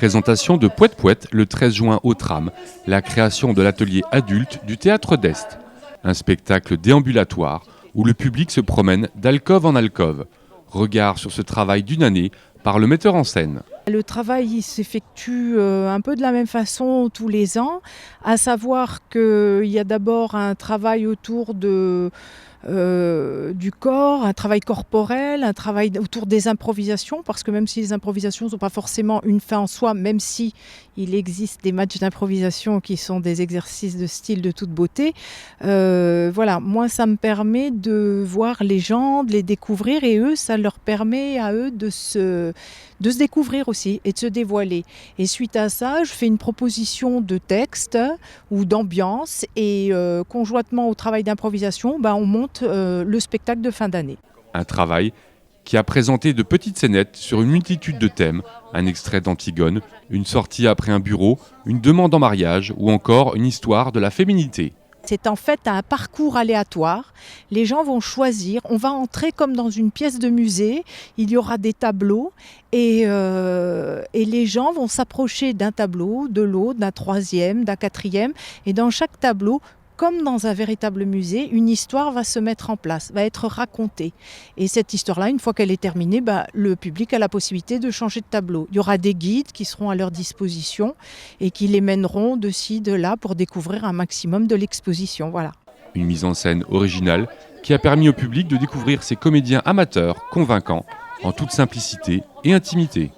Présentation de Pouet Pouet le 13 juin au Tram, la création de l'atelier adulte du Théâtre d'Est. Un spectacle déambulatoire où le public se promène d'alcôve en alcôve. Regard sur ce travail d'une année par le metteur en scène. Le travail il s'effectue un peu de la même façon tous les ans, à savoir qu'il y a d'abord un travail autour du corps, un travail corporel, un travail autour des improvisations, parce que même si les improvisations ne sont pas forcément une fin en soi, même si il existe des matchs d'improvisation qui sont des exercices de style de toute beauté, voilà, moi ça me permet de voir les gens, de les découvrir, et eux, ça leur permet à eux de se découvrir aussi et de se dévoiler. Et suite à ça, je fais une proposition de texte ou d'ambiance et conjointement au travail d'improvisation, on monte le spectacle de fin d'année. Un travail qui a présenté de petites scénettes sur une multitude de thèmes, un extrait d'Antigone, une sortie après un bureau, une demande en mariage ou encore une histoire de la féminité. C'est en fait un parcours aléatoire. Les gens vont choisir. On va entrer comme dans une pièce de musée. Il y aura des tableaux et les gens vont s'approcher d'un tableau, de l'autre, d'un troisième, d'un quatrième. Et dans chaque tableau, comme dans un véritable musée, une histoire va se mettre en place, va être racontée. Et cette histoire-là, une fois qu'elle est terminée, le public a la possibilité de changer de tableau. Il y aura des guides qui seront à leur disposition et qui les mèneront de ci, de là pour découvrir un maximum de l'exposition. Voilà. Une mise en scène originale qui a permis au public de découvrir ces comédiens amateurs convaincants en toute simplicité et intimité.